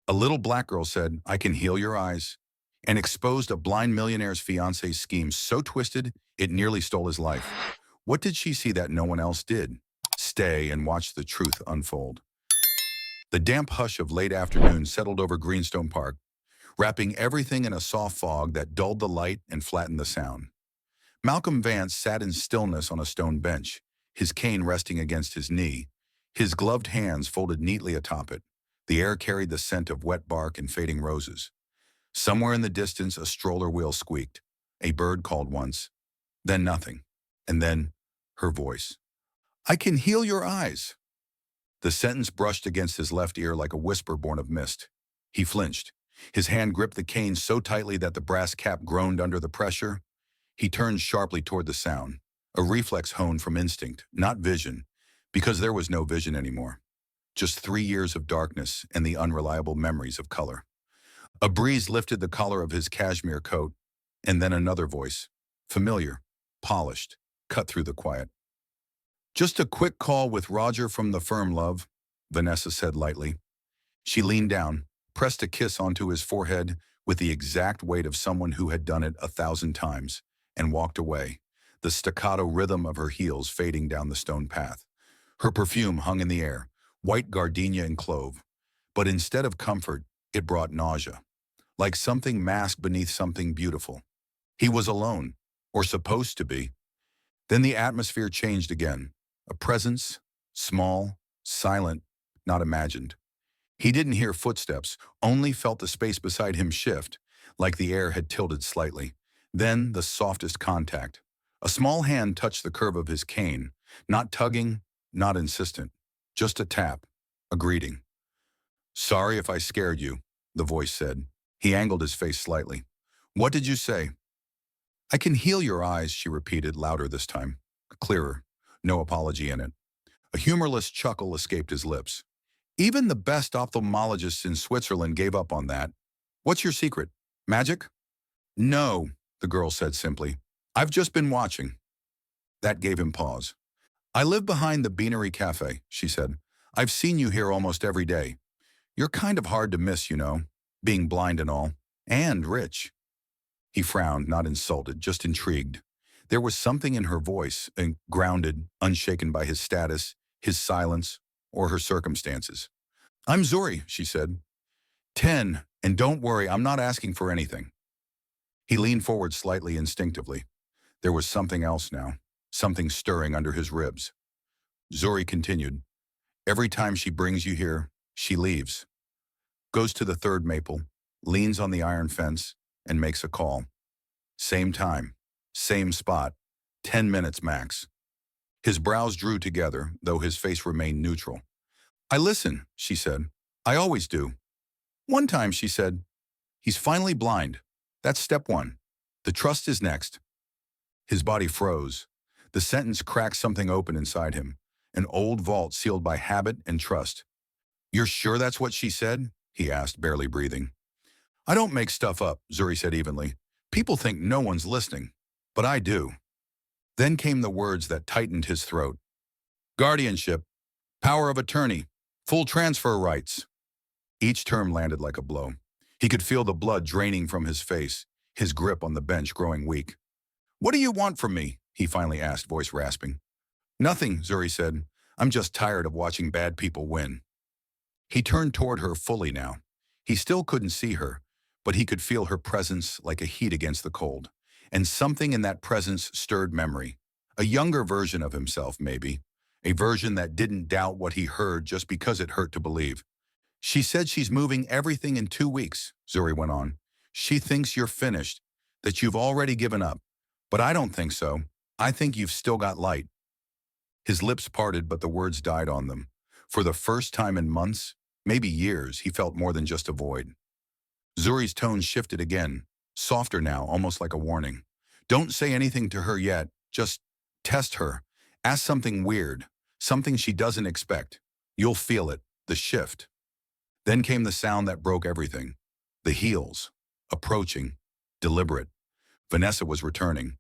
A little black girl said, "I can heal your eyes," and exposed a blind millionaire's fiance's scheme so twisted it nearly stole his life. What did she see that no one else did? Stay and watch the truth unfold. The damp hush of late afternoon settled over Greenstone Park, wrapping everything in a soft fog that dulled the light and flattened the sound. Malcolm Vance sat in stillness on a stone bench, his cane resting against his knee, his gloved hands folded neatly atop it. The air carried the scent of wet bark and fading roses. Somewhere in the distance, a stroller wheel squeaked. A bird called once, then nothing, and then her voice. "I can heal your eyes." The sentence brushed against his left ear like a whisper born of mist. He flinched. His hand gripped the cane so tightly that the brass cap groaned under the pressure. He turned sharply toward the sound, a reflex honed from instinct, not vision, because there was no vision anymore. Just 3 years of darkness and the unreliable memories of color. A breeze lifted the collar of his cashmere coat, and then another voice, familiar, polished, cut through the quiet. "Just a quick call with Roger from the firm, love," Vanessa said lightly. She leaned down, pressed a kiss onto his forehead with the exact weight of someone who had done it 1,000 times, and walked away, the staccato rhythm of her heels fading down the stone path. Her perfume hung in the air, white gardenia and clove, but instead of comfort, it brought nausea, like something masked beneath something beautiful. He was alone, or supposed to be. Then the atmosphere changed again, a presence, small, silent, not imagined. He didn't hear footsteps, only felt the space beside him shift, like the air had tilted slightly. Then the softest contact. A small hand touched the curve of his cane, not tugging, not insistent, just a tap, a greeting. "Sorry if I scared you," the voice said. He angled his face slightly. "What did you say?" "I can heal your eyes," she repeated, louder this time, clearer, no apology in it. A humorless chuckle escaped his lips. "Even the best ophthalmologists in Switzerland gave up on that. What's your secret? Magic?" "No," the girl said simply. "I've just been watching." That gave him pause. "I live behind the Beanery Cafe," she said. "I've seen you here almost every day. You're kind of hard to miss, you know, being blind and all, and rich." He frowned, not insulted, just intrigued. There was something in her voice, grounded, unshaken by his status, his silence, or her circumstances. "I'm Zuri," she said. 10, and don't worry, I'm not asking for anything." He leaned forward slightly instinctively. There was something else now, something stirring under his ribs. Zuri continued, "Every time she brings you here, she leaves. Goes to the third maple, leans on the iron fence, and makes a call. Same time, same spot, 10 minutes max." His brows drew together, though his face remained neutral. "I listen," she said. "I always do." One time, she said, "He's finally blind. That's step one. The trust is next." His body froze. The sentence cracked something open inside him, an old vault sealed by habit and trust. "You're sure that's what she said?" he asked, barely breathing. "I don't make stuff up," Zuri said evenly. "People think no one's listening, but I do." Then came the words that tightened his throat. "Guardianship, power of attorney, full transfer rights." Each term landed like a blow. He could feel the blood draining from his face, his grip on the bench growing weak. "What do you want from me?" he finally asked, voice rasping. "Nothing," Zuri said. "I'm just tired of watching bad people win." He turned toward her fully now. He still couldn't see her, but he could feel her presence like a heat against the cold. And something in that presence stirred memory. A younger version of himself, maybe. A version that didn't doubt what he heard just because it hurt to believe. "She said she's moving everything in 2 weeks," Zuri went on. "She thinks you're finished, that you've already given up. But I don't think so. I think you've still got light." His lips parted, but the words died on them. For the first time in months, maybe years, he felt more than just a void. Zuri's tone shifted again, softer now, almost like a warning. "Don't say anything to her yet. Just test her. Ask something weird, something she doesn't expect. You'll feel it, the shift." Then came the sound that broke everything. The heels, approaching, deliberate. Vanessa was returning.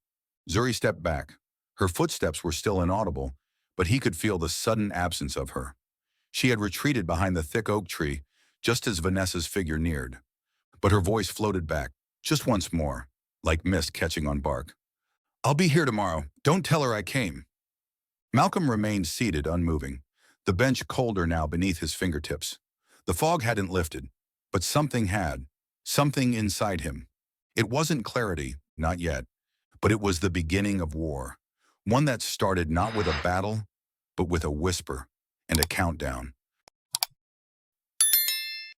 Zuri stepped back. Her footsteps were still inaudible, but he could feel the sudden absence of her. She had retreated behind the thick oak tree, just as Vanessa's figure neared. But her voice floated back, just once more, like mist catching on bark. "I'll be here tomorrow. Don't tell her I came." Malcolm remained seated, unmoving, the bench colder now beneath his fingertips. The fog hadn't lifted, but something had, something inside him. It wasn't clarity, not yet, but it was the beginning of war, one that started not with a battle, but with a whisper and a countdown.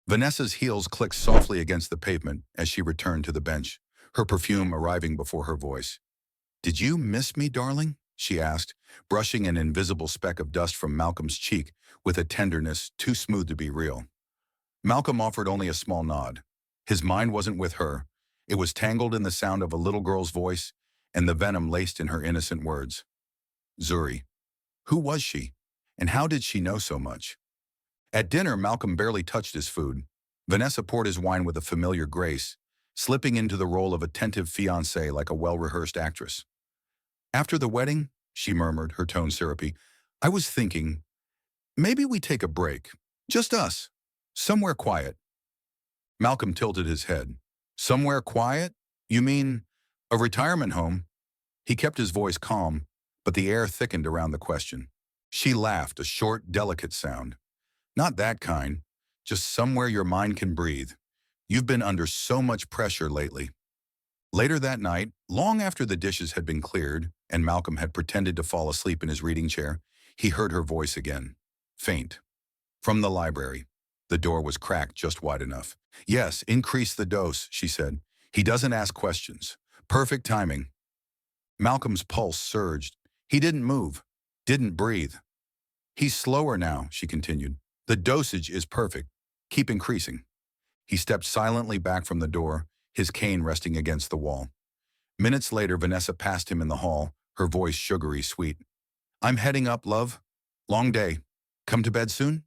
Vanessa's heels clicked softly against the pavement as she returned to the bench, her perfume arriving before her voice. "Did you miss me, darling?" she asked, brushing an invisible speck of dust from Malcolm's cheek with a tenderness too smooth to be real. Malcolm offered only a small nod. His mind wasn't with her. It was tangled in the sound of a little girl's voice and the venom laced in her innocent words. Zuri. Who was she? And how did she know so much? At dinner, Malcolm barely touched his food. Vanessa poured his wine with a familiar grace, slipping into the role of attentive fiancée like a well-rehearsed actress. "After the wedding," she murmured, her tone syrupy, "I was thinking, maybe we take a break. Just us. Somewhere quiet." Malcolm tilted his head. "Somewhere quiet? You mean a retirement home?" He kept his voice calm, but the air thickened around the question. She laughed, a short, delicate sound. "Not that kind. Just somewhere your mind can breathe. You've been under so much pressure lately." Later that night, long after the dishes had been cleared and Malcolm had pretended to fall asleep in his reading chair, he heard her voice again, faint. From the library. The door was cracked just wide enough. "Yes, increase the dose," she said. "He doesn't ask questions. Perfect timing." Malcolm's pulse surged. He didn't move, didn't breathe. "He's slower now," she continued. "The dosage is perfect. Keep increasing." He stepped silently back from the door, his cane resting against the wall. Minutes later, Vanessa passed him in the hall, her voice sugary sweet. "I'm heading up, love. Long day. Come to bed soon?"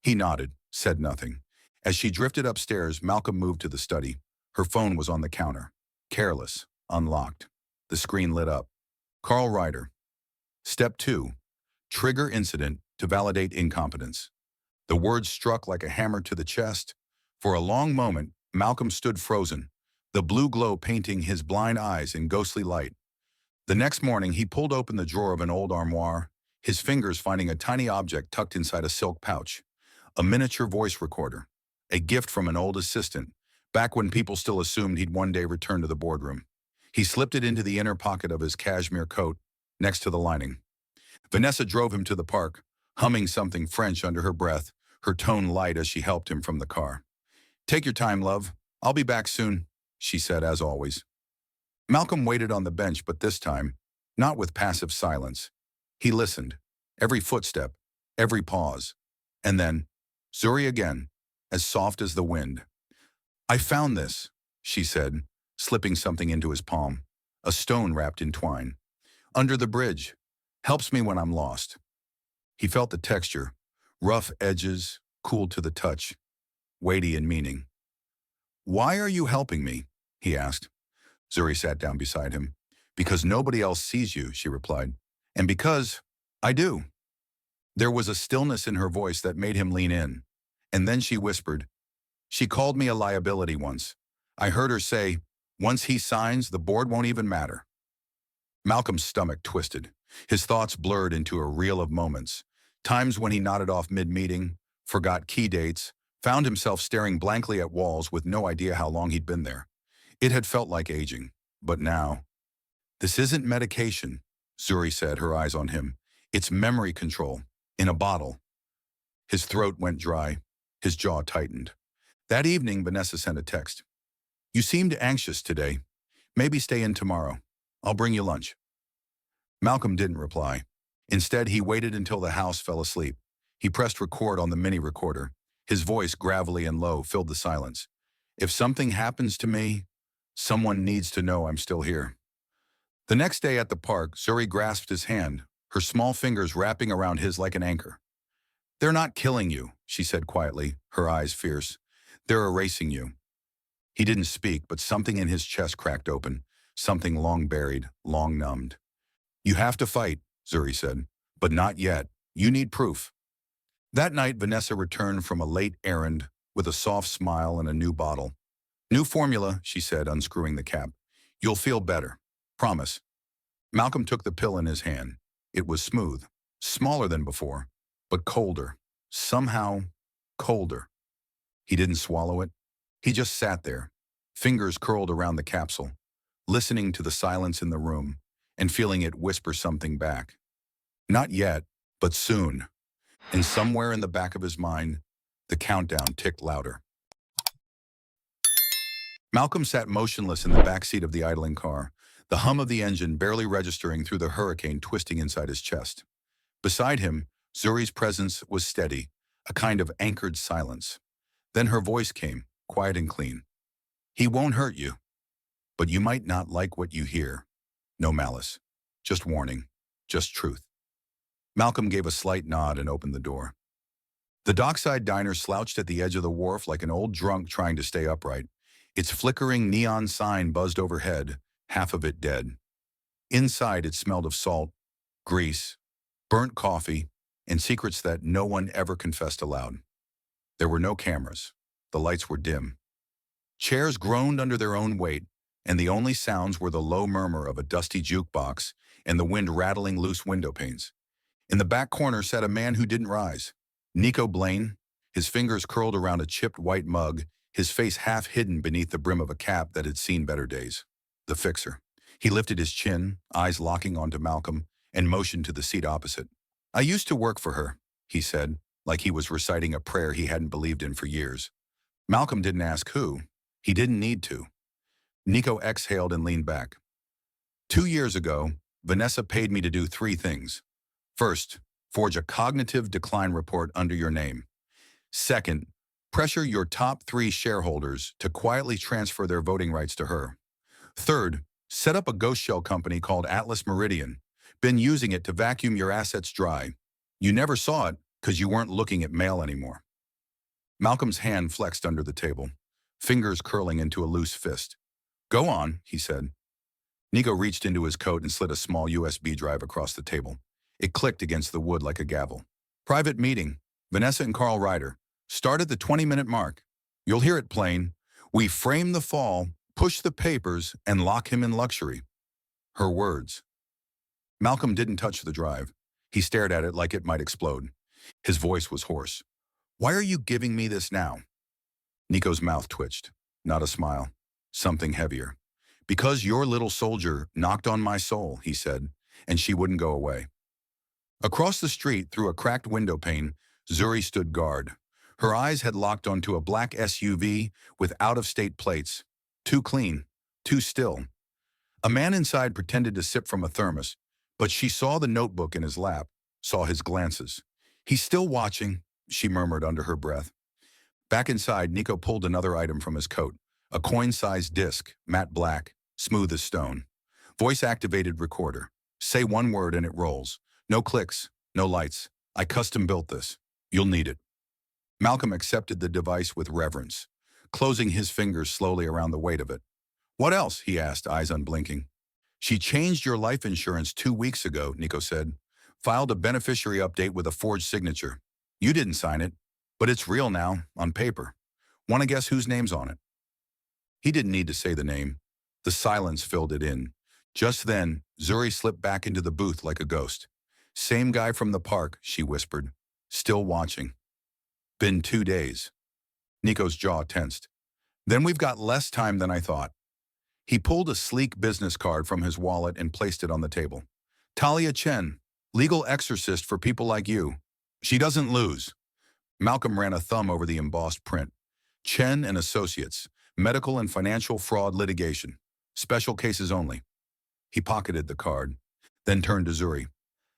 He nodded, said nothing. As she drifted upstairs, Malcolm moved to the study. Her phone was on the counter. Careless, unlocked. The screen lit up. Carl Ryder. Step 2. Trigger incident to validate incompetence. The words struck like a hammer to the chest. For a long moment, Malcolm stood frozen, the blue glow painting his blind eyes in ghostly light. The next morning, he pulled open the drawer of an old armoire, his fingers finding a tiny object tucked inside a silk pouch. A miniature voice recorder. A gift from an old assistant, back when people still assumed he'd one day return to the boardroom. He slipped it into the inner pocket of his cashmere coat, next to the lining. Vanessa drove him to the park, humming something French under her breath, her tone light as she helped him from the car. "Take your time, love. I'll be back soon," she said, as always. Malcolm waited on the bench, but this time, not with passive silence. He listened, every footstep, every pause. And then, Zuri again, as soft as the wind. "I found this," she said, slipping something into his palm, a stone wrapped in twine. "Under the bridge. Helps me when I'm lost." He felt the texture, rough edges, cool to the touch, weighty in meaning. "Why are you helping me?" he asked. Zuri sat down beside him. "Because nobody else sees you," she replied. "And because I do." There was a stillness in her voice that made him lean in. And then she whispered, "She called me a liability once. I heard her say, once he signs, the board won't even matter." Malcolm's stomach twisted. His thoughts blurred into a reel of moments. Times when he nodded off mid-meeting, forgot key dates, found himself staring blankly at walls with no idea how long he'd been there. It had felt like aging. But now, "This isn't medication," Zuri said, her eyes on him. "It's memory control, in a bottle." His throat went dry. His jaw tightened. That evening, Vanessa sent a text. "You seemed anxious today. Maybe stay in tomorrow. I'll bring you lunch." Malcolm didn't reply. Instead, he waited until the house fell asleep. He pressed record on the mini recorder. His voice, gravelly and low, filled the silence. "If something happens to me, someone needs to know I'm still here." The next day at the park, Zuri grasped his hand, her small fingers wrapping around his like an anchor. "They're not killing you," she said quietly, her eyes fierce. "They're erasing you." He didn't speak, but something in his chest cracked open, something long buried, long numbed. "You have to fight," Zuri said, "but not yet. You need proof." That night, Vanessa returned from a late errand, with a soft smile and a new bottle. "New formula," she said, unscrewing the cap. "You'll feel better. Promise." Malcolm took the pill in his hand. It was smooth, smaller than before, but colder. Somehow, colder. He didn't swallow it. He just sat there, fingers curled around the capsule, listening to the silence in the room and feeling it whisper something back. Not yet, but soon. And somewhere in the back of his mind, the countdown ticked louder. Malcolm sat motionless in the back seat of the idling car, the hum of the engine barely registering through the hurricane twisting inside his chest. Beside him, Zuri's presence was steady, a kind of anchored silence. Then her voice came, quiet and clean. "He won't hurt you, but you might not like what you hear. No malice. Just warning. Just truth." Malcolm gave a slight nod and opened the door. The dockside diner slouched at the edge of the wharf like an old drunk trying to stay upright. Its flickering neon sign buzzed overhead, half of it dead. Inside, it smelled of salt, grease, burnt coffee, and secrets that no one ever confessed aloud. There were no cameras. The lights were dim. Chairs groaned under their own weight, and the only sounds were the low murmur of a dusty jukebox and the wind rattling loose window panes. In the back corner sat a man who didn't rise. Nico Blaine, his fingers curled around a chipped white mug, his face half hidden beneath the brim of a cap that had seen better days. The fixer. He lifted his chin, eyes locking onto Malcolm, and motioned to the seat opposite. "I used to work for her," he said, like he was reciting a prayer he hadn't believed in for years. Malcolm didn't ask who. He didn't need to. Nico exhaled and leaned back. "2 years ago, Vanessa paid me to do 3 things. First, forge a cognitive decline report under your name. Second, pressure your top 3 shareholders to quietly transfer their voting rights to her. Third, set up a ghost shell company called Atlas Meridian. Been using it to vacuum your assets dry. You never saw it because you weren't looking at mail anymore." Malcolm's hand flexed under the table, fingers curling into a loose fist. "Go on," he said. Nico reached into his coat and slid a small USB drive across the table. It clicked against the wood like a gavel. "Private meeting. Vanessa and Carl Ryder. Start at the 20-minute mark. You'll hear it plain. We frame the fall, push the papers, and lock him in luxury." Her words. Malcolm didn't touch the drive. He stared at it like it might explode. His voice was hoarse. "Why are you giving me this now?" Nico's mouth twitched. Not a smile. Something heavier. "Because your little soldier knocked on my soul," he said, and she wouldn't go away. Across the street, through a cracked window pane, Zuri stood guard. Her eyes had locked onto a black SUV with out-of-state plates. Too clean, too still. A man inside pretended to sip from a thermos, but she saw the notebook in his lap, saw his glances. "He's still watching," she murmured under her breath. Back inside, Nico pulled another item from his coat, a coin-sized disc, matte black, smooth as stone. Voice-activated recorder. Say one word and it rolls. No clicks, no lights. I custom-built this. You'll need it. Malcolm accepted the device with reverence, closing his fingers slowly around the weight of it. "What else?" he asked, eyes unblinking. "She changed your life insurance 2 weeks ago," Nico said. "Filed a beneficiary update with a forged signature. You didn't sign it, but it's real now, on paper. Want to guess whose name's on it?" He didn't need to say the name. The silence filled it in. Just then, Zuri slipped back into the booth like a ghost. "Same guy from the park," she whispered. "Still watching." "Been 2 days." Nico's jaw tensed. "Then we've got less time than I thought." He pulled a sleek business card from his wallet and placed it on the table. "Talia Chen, legal exorcist for people like you. She doesn't lose." Malcolm ran a thumb over the embossed print. "Chen and Associates, medical and financial fraud litigation. Special cases only." He pocketed the card, then turned to Zuri.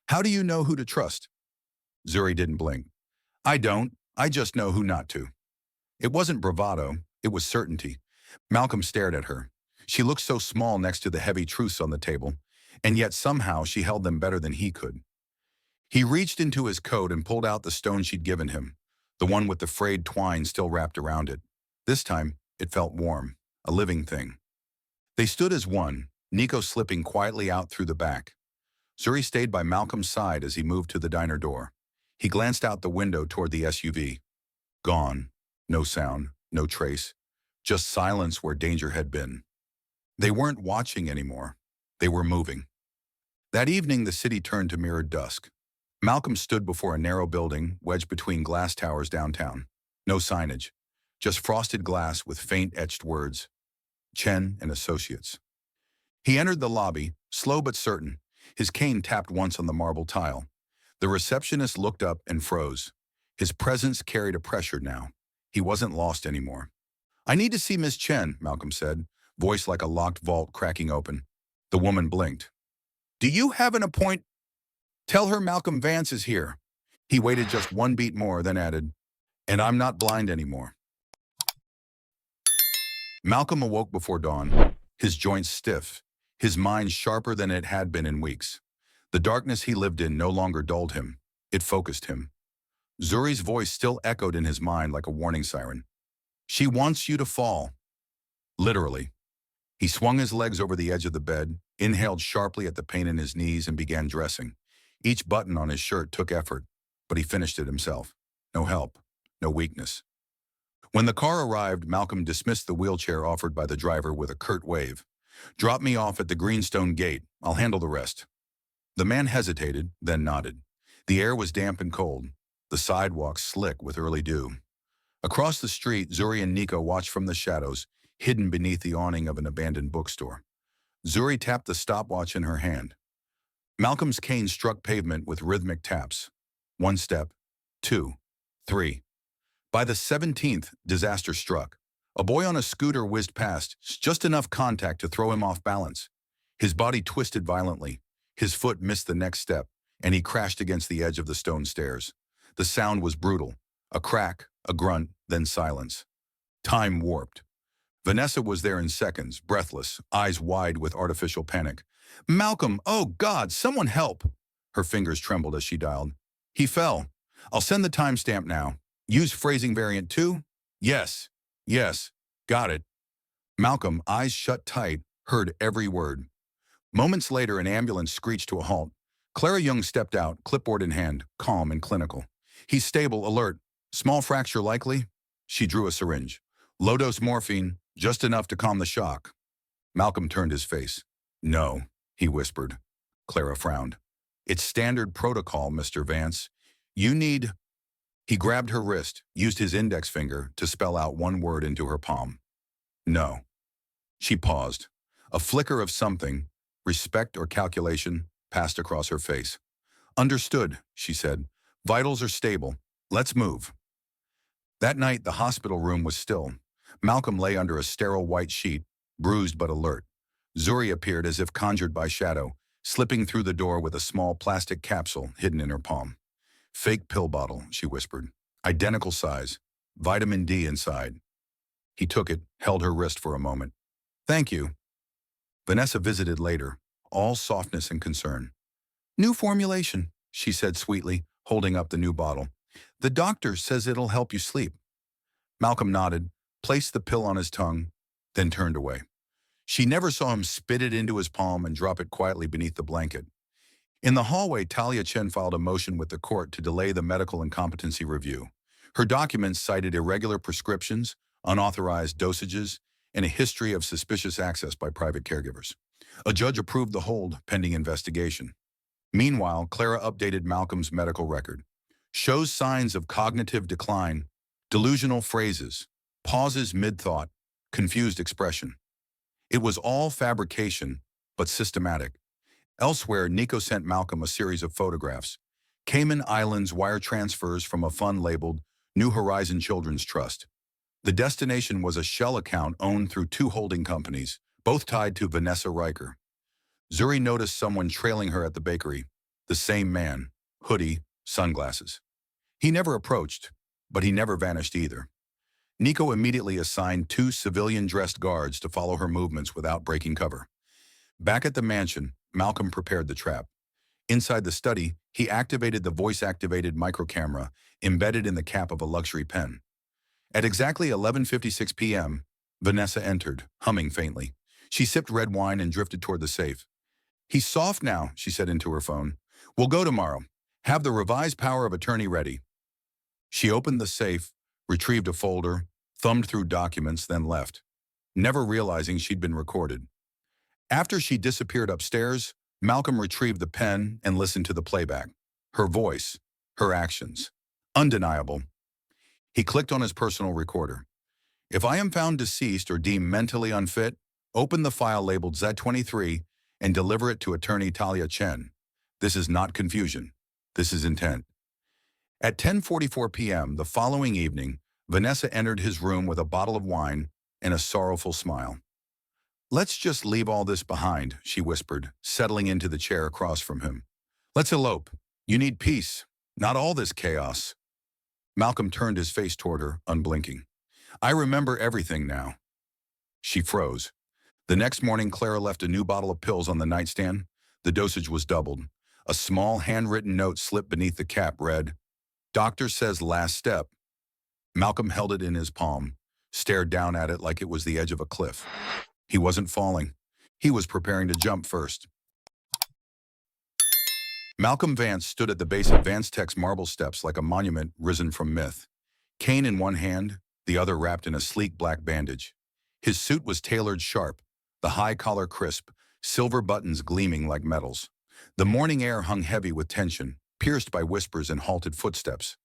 "How do you know who to trust?" Zuri didn't blink. "I don't. I just know who not to." It wasn't bravado. It was certainty. Malcolm stared at her. She looked so small next to the heavy truths on the table, and yet somehow she held them better than he could. He reached into his coat and pulled out the stone she'd given him, the one with the frayed twine still wrapped around it. This time, it felt warm, a living thing. They stood as one, Nico slipping quietly out through the back. Zuri stayed by Malcolm's side as he moved to the diner door. He glanced out the window toward the SUV. Gone. No sound, no trace, just silence where danger had been. They weren't watching anymore. They were moving. That evening, the city turned to mirrored dusk. Malcolm stood before a narrow building wedged between glass towers downtown. No signage, just frosted glass with faint etched words, Chen and Associates. He entered the lobby, slow but certain. His cane tapped once on the marble tile. The receptionist looked up and froze. His presence carried a pressure now. He wasn't lost anymore. "I need to see Miss Chen," Malcolm said, voice like a locked vault cracking open. The woman blinked. "Do you have an appointment? Tell her Malcolm Vance is here." He waited just one beat more, then added, "And I'm not blind anymore." Malcolm awoke before dawn, his joints stiff, his mind sharper than it had been in weeks. The darkness he lived in no longer dulled him. It focused him. Zuri's voice still echoed in his mind like a warning siren. "She wants you to fall." Literally. He swung his legs over the edge of the bed, inhaled sharply at the pain in his knees, and began dressing. Each button on his shirt took effort, but he finished it himself. No help, no weakness. When the car arrived, Malcolm dismissed the wheelchair offered by the driver with a curt wave. "Drop me off at the Greenstone Gate. I'll handle the rest." The man hesitated, then nodded. The air was damp and cold, the sidewalk slick with early dew. Across the street, Zuri and Nico watched from the shadows, hidden beneath the awning of an abandoned bookstore. Zuri tapped the stopwatch in her hand. Malcolm's cane struck pavement with rhythmic taps. One step, two, three. By the 17th, disaster struck. A boy on a scooter whizzed past, just enough contact to throw him off balance. His body twisted violently. His foot missed the next step, and he crashed against the edge of the stone stairs. The sound was brutal. A crack, a grunt, then silence. Time warped. Vanessa was there in seconds, breathless, eyes wide with artificial panic. "Malcolm, oh God, someone help!" Her fingers trembled as she dialed. "He fell. I'll send the timestamp now. Use phrasing variant 2? Yes. Yes. Got it." Malcolm, eyes shut tight, heard every word. Moments later, an ambulance screeched to a halt. Clara Young stepped out, clipboard in hand, calm and clinical. "He's stable, alert. Small fracture likely." She drew a syringe. "Low-dose morphine, just enough to calm the shock." Malcolm turned his face. "No," he whispered. Clara frowned. "It's standard protocol, Mr. Vance. You need—" He grabbed her wrist, used his index finger to spell out one word into her palm. "No." She paused. A flicker of something, respect or calculation, passed across her face. "Understood," she said. "Vitals are stable. Let's move." That night, the hospital room was still. Malcolm lay under a sterile white sheet, bruised but alert. Zuri appeared as if conjured by shadow, slipping through the door with a small plastic capsule hidden in her palm. "Fake pill bottle," she whispered. "Identical size. Vitamin D inside." He took it, held her wrist for a moment. "Thank you." Vanessa visited later, all softness and concern. "New formulation," she said sweetly, holding up the new bottle. "The doctor says it'll help you sleep." Malcolm nodded, placed the pill on his tongue, then turned away. She never saw him spit it into his palm and drop it quietly beneath the blanket. In the hallway, Talia Chen filed a motion with the court to delay the medical incompetency review. Her documents cited irregular prescriptions, unauthorized dosages, and a history of suspicious access by private caregivers. A judge approved the hold pending investigation. Meanwhile, Clara updated Malcolm's medical record. Shows signs of cognitive decline, delusional phrases, pauses mid-thought, confused expression. It was all fabrication, but systematic. Elsewhere, Nico sent Malcolm a series of photographs. Cayman Islands wire transfers from a fund labeled New Horizon Children's Trust. The destination was a shell account owned through 2 holding companies, both tied to Vanessa Riker. Zuri noticed someone trailing her at the bakery. The same man, hoodie, sunglasses. He never approached, but he never vanished either. Nico immediately assigned 2 civilian-dressed guards to follow her movements without breaking cover. Back at the mansion, Malcolm prepared the trap. Inside the study, he activated the voice-activated microcamera embedded in the cap of a luxury pen. At exactly 11:56 p.m., Vanessa entered, humming faintly. She sipped red wine and drifted toward the safe. "He's soft now," she said into her phone. "We'll go tomorrow. Have the revised power of attorney ready." She opened the safe, retrieved a folder, thumbed through documents, then left, never realizing she'd been recorded. After she disappeared upstairs, Malcolm retrieved the pen and listened to the playback. Her voice, her actions. Undeniable. He clicked on his personal recorder. If I am found deceased or deemed mentally unfit, open the file labeled Z23 and deliver it to attorney Talia Chen. This is not confusion. This is intent. At 10:44 p.m. the following evening, Vanessa entered his room with a bottle of wine and a sorrowful smile. "Let's just leave all this behind," she whispered, settling into the chair across from him. "Let's elope. You need peace, not all this chaos." Malcolm turned his face toward her, unblinking. "I remember everything now." She froze. The next morning, Clara left a new bottle of pills on the nightstand. The dosage was doubled. A small handwritten note slipped beneath the cap read, "Doctor says last step." Malcolm held it in his palm, stared down at it like it was the edge of a cliff. He wasn't falling. He was preparing to jump first. Malcolm Vance stood at the base of Vance Tech's marble steps like a monument risen from myth. Cane in one hand, the other wrapped in a sleek black bandage. His suit was tailored sharp, the high collar crisp, silver buttons gleaming like metals. The morning air hung heavy with tension, pierced by whispers and halted footsteps.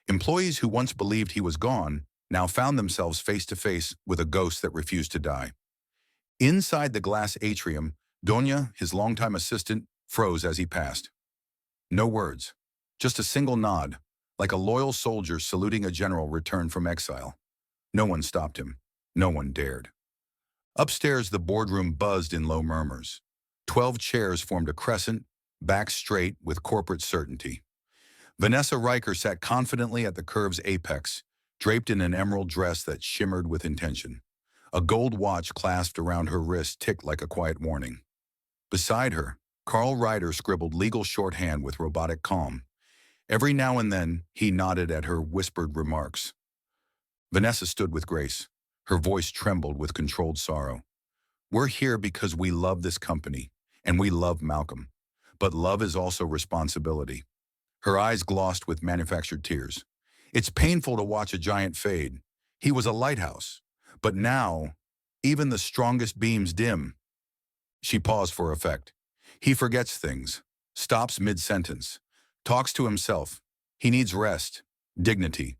Employees who once believed he was gone now found themselves face to face with a ghost that refused to die. Inside the glass atrium, Doña, his longtime assistant, froze as he passed. No words, just a single nod, like a loyal soldier saluting a general returned from exile. No one stopped him. No one dared. Upstairs, the boardroom buzzed in low murmurs. 12 chairs formed a crescent, back straight with corporate certainty. Vanessa Riker sat confidently at the curve's apex, draped in an emerald dress that shimmered with intention. A gold watch clasped around her wrist ticked like a quiet warning. Beside her, Carl Ryder scribbled legal shorthand with robotic calm. Every now and then, he nodded at her whispered remarks. Vanessa stood with grace. Her voice trembled with controlled sorrow. "We're here because we love this company, and we love Malcolm. But love is also responsibility." Her eyes glossed with manufactured tears. "It's painful to watch a giant fade. He was a lighthouse. But now, even the strongest beams dim." She paused for effect. "He forgets things, stops mid-sentence, talks to himself. He needs rest, dignity.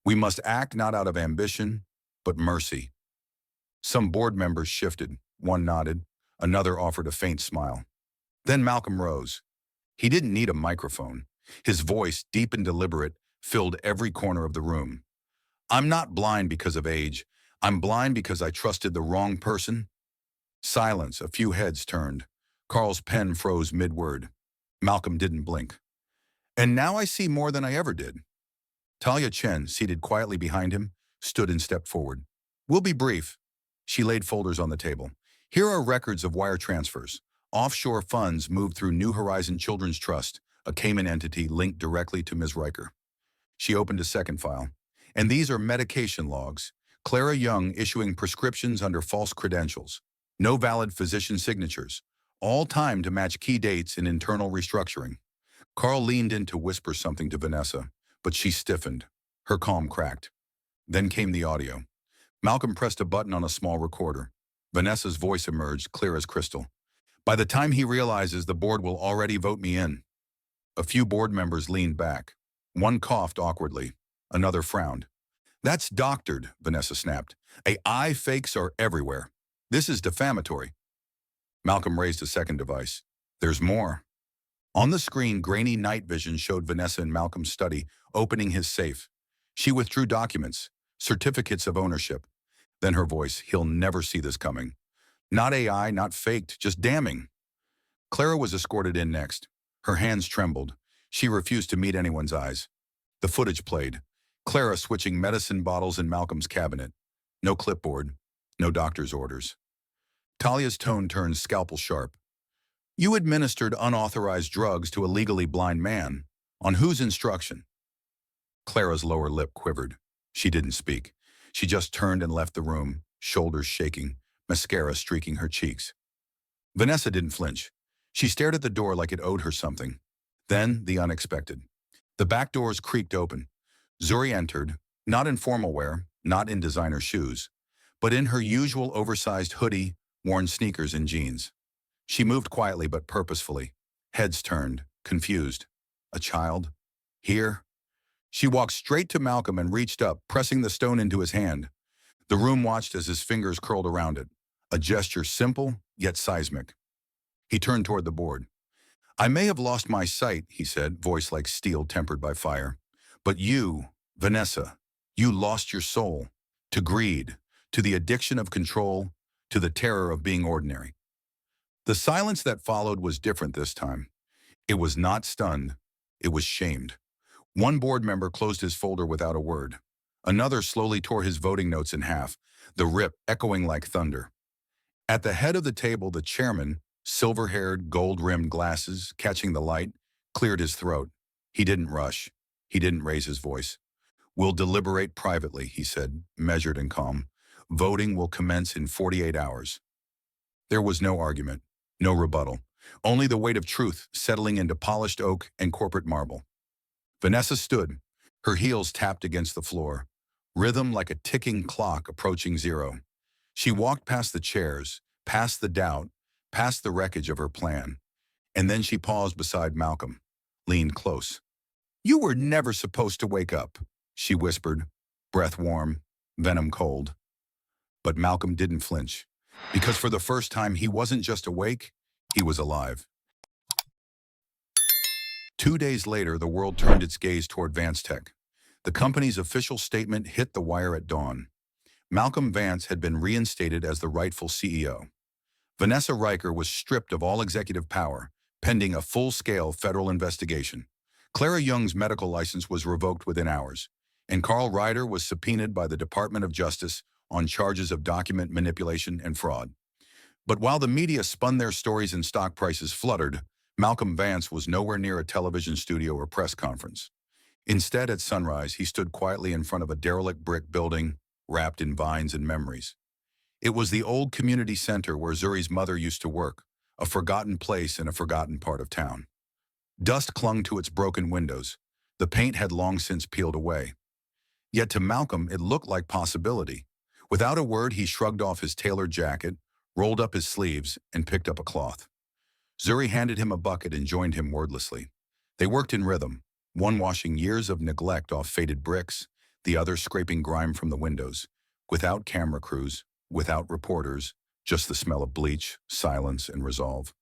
We must act not out of ambition, but mercy." Some board members shifted. One nodded. Another offered a faint smile. Then Malcolm rose. He didn't need a microphone. His voice, deep and deliberate, filled every corner of the room. "I'm not blind because of age. I'm blind because I trusted the wrong person." Silence. A few heads turned. Carl's pen froze mid-word. Malcolm didn't blink. "And now I see more than I ever did." Talia Chen, seated quietly behind him, stood and stepped forward. "We'll be brief." She laid folders on the table. "Here are records of wire transfers. Offshore funds moved through New Horizon Children's Trust, a Cayman entity linked directly to Ms. Riker." She opened a second file. "And these are medication logs. Clara Young issuing prescriptions under false credentials. No valid physician signatures. All timed to match key dates in internal restructuring." Carl leaned in to whisper something to Vanessa, but she stiffened. Her calm cracked. Then came the audio. Malcolm pressed a button on a small recorder. Vanessa's voice emerged, clear as crystal. "By the time he realizes, the board will already vote me in." A few board members leaned back. One coughed awkwardly. Another frowned. "That's doctored," Vanessa snapped. "AI fakes are everywhere. This is defamatory." Malcolm raised a second device. "There's more." On the screen, grainy night vision showed Vanessa in Malcolm's study, opening his safe. She withdrew documents, certificates of ownership. Then her voice, "He'll never see this coming. Not AI, not faked, just damning." Clara was escorted in next. Her hands trembled. She refused to meet anyone's eyes. The footage played. Clara switching medicine bottles in Malcolm's cabinet. No clipboard, no doctor's orders. Talia's tone turned scalpel sharp. "You administered unauthorized drugs to a legally blind man. On whose instruction?" Clara's lower lip quivered. She didn't speak. She just turned and left the room, shoulders shaking, mascara streaking her cheeks. Vanessa didn't flinch. She stared at the door like it owed her something. Then the unexpected. The back doors creaked open. Zuri entered, Not in formal wear, not in designer shoes, but in her usual oversized hoodie, worn sneakers and jeans. She moved quietly but purposefully, heads turned, confused. A child? Here? She walked straight to Malcolm and reached up, pressing the stone into his hand. The room watched as his fingers curled around it, a gesture simple yet seismic. He turned toward the board. I may have lost my sight, he said, voice like steel tempered by fire. But you, Vanessa, you lost your soul. To greed, to the addiction of control, to the terror of being ordinary. The silence that followed was different this time. It was not stunned. It was shamed. One board member closed his folder without a word. Another slowly tore his voting notes in half, the rip echoing like thunder. At the head of the table, the chairman, silver-haired, gold-rimmed glasses, catching the light, cleared his throat. He didn't rush. He didn't raise his voice. We'll deliberate privately, he said, measured and calm. Voting will commence in 48 hours. There was no argument, no rebuttal, only the weight of truth settling into polished oak and corporate marble. Vanessa stood, her heels tapped against the floor, rhythm like a ticking clock approaching zero. She walked past the chairs, past the doubt, past the wreckage of her plan. And then she paused beside Malcolm, leaned close. You were never supposed to wake up, she whispered, breath warm, venom cold. But Malcolm didn't flinch, because for the first time he wasn't just awake, he was alive. 2 days later, the world turned its gaze toward Vance Tech. The company's official statement hit the wire at dawn. Malcolm Vance had been reinstated as the rightful CEO. Vanessa Riker was stripped of all executive power, pending a full-scale federal investigation. Clara Young's medical license was revoked within hours, and Carl Ryder was subpoenaed by the Department of Justice on charges of document manipulation and fraud. But while the media spun their stories and stock prices fluttered, Malcolm Vance was nowhere near a television studio or press conference. Instead, at sunrise, he stood quietly in front of a derelict brick building, wrapped in vines and memories. It was the old community center where Zuri's mother used to work, a forgotten place in a forgotten part of town. Dust clung to its broken windows. The paint had long since peeled away. Yet to Malcolm, it looked like possibility. Without a word, he shrugged off his tailored jacket, rolled up his sleeves, and picked up a cloth. Zuri handed him a bucket and joined him wordlessly. They worked in rhythm, one washing years of neglect off faded bricks, the other scraping grime from the windows, without camera crews, without reporters, just the smell of bleach, silence, and resolve.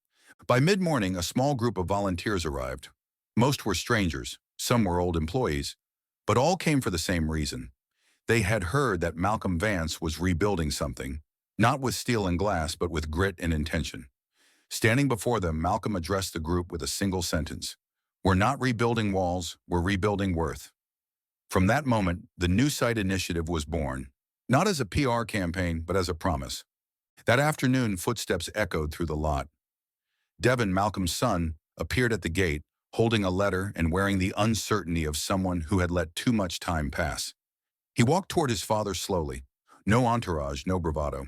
By mid-morning, a small group of volunteers arrived. Most were strangers, some were old employees, but all came for the same reason. They had heard that Malcolm Vance was rebuilding something, not with steel and glass, but with grit and intention. Standing before them, Malcolm addressed the group with a single sentence. We're not rebuilding walls, we're rebuilding worth. From that moment, the New Site Initiative was born, not as a PR campaign, but as a promise. That afternoon, footsteps echoed through the lot. Devin, Malcolm's son, appeared at the gate, holding a letter and wearing the uncertainty of someone who had let too much time pass. He walked toward his father slowly. No entourage, no bravado.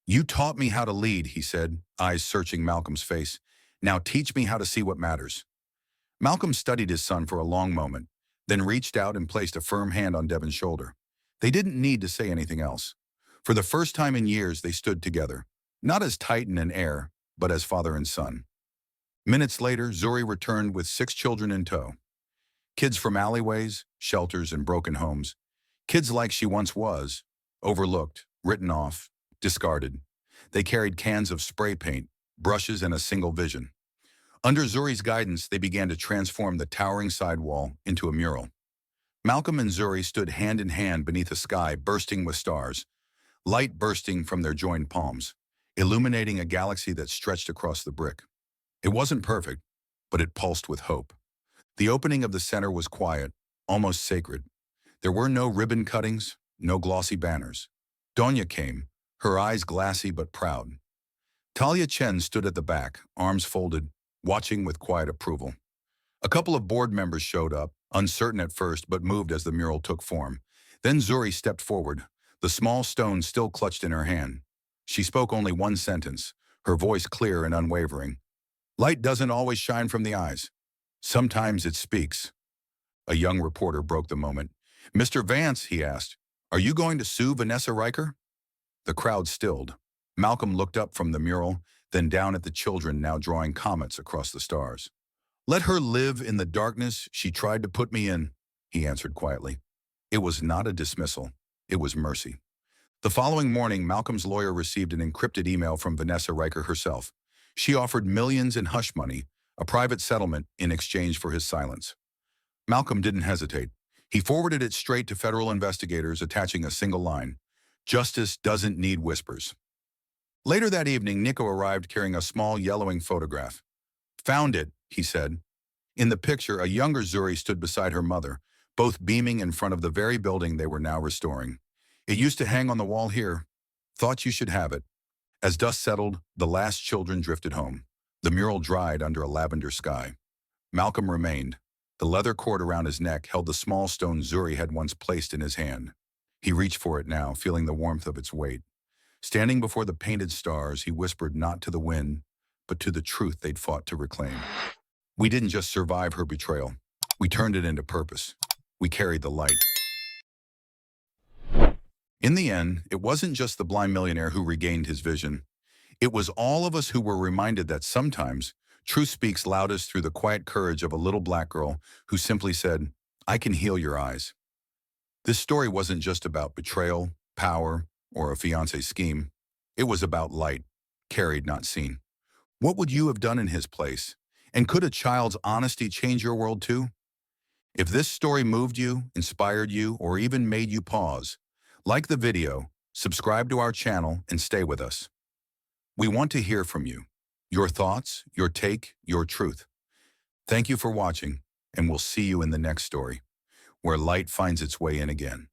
You taught me how to lead, he said, eyes searching Malcolm's face. Now teach me how to see what matters. Malcolm studied his son for a long moment, then reached out and placed a firm hand on Devin's shoulder. They didn't need to say anything else. For the first time in years, they stood together, not as titan and heir, but as father and son. Minutes later, Zuri returned with 6 children in tow. Kids from alleyways, shelters, and broken homes. Kids like she once was, overlooked, written off, discarded. They carried cans of spray paint, brushes, and a single vision. Under Zuri's guidance, they began to transform the towering sidewall into a mural. Malcolm and Zuri stood hand in hand beneath a sky bursting with stars, light bursting from their joined palms, illuminating a galaxy that stretched across the brick. It wasn't perfect, but it pulsed with hope. The opening of the center was quiet, almost sacred. There were no ribbon cuttings, no glossy banners. Donya came, her eyes glassy but proud. Talia Chen stood at the back, arms folded, watching with quiet approval. A couple of board members showed up, uncertain at first but moved as the mural took form. Then Zuri stepped forward, the small stone still clutched in her hand. She spoke only one sentence, her voice clear and unwavering. Light doesn't always shine from the eyes. Sometimes it speaks. A young reporter broke the moment. "Mr. Vance," he asked, "are you going to sue Vanessa Riker?" The crowd stilled. Malcolm looked up from the mural, then down at the children now drawing comets across the stars. "Let her live in the darkness she tried to put me in," he answered quietly. It was not a dismissal. It was mercy. The following morning, Malcolm's lawyer received an encrypted email from Vanessa Riker herself. She offered millions in hush money, a private settlement in exchange for his silence. Malcolm didn't hesitate. He forwarded it straight to federal investigators, attaching a single line: "Justice doesn't need whispers." Later that evening, Nico arrived carrying a small yellowing photograph. "Found it," he said. In the picture, a younger Zuri stood beside her mother, both beaming in front of the very building they were now restoring. "It used to hang on the wall here. Thought you should have it." As dust settled, the last children drifted home. The mural dried under a lavender sky. Malcolm remained. The leather cord around his neck held the small stone Zuri had once placed in his hand. He reached for it now, feeling the warmth of its weight. Standing before the painted stars, he whispered not to the wind, but to the truth they'd fought to reclaim. "We didn't just survive her betrayal. We turned it into purpose. We carried the light." In the end, it wasn't just the blind millionaire who regained his vision. It was all of us who were reminded that sometimes truth speaks loudest through the quiet courage of a little black girl who simply said, "I can heal your eyes." This story wasn't just about betrayal, power, or a fiancé scheme. It was about light, carried, not seen. What would you have done in his place? And could a child's honesty change your world too? If this story moved you, inspired you, or even made you pause, like the video, subscribe to our channel, and stay with us. We want to hear from you. Your thoughts, your take, your truth. Thank you for watching, and we'll see you in the next story, where light finds its way in again.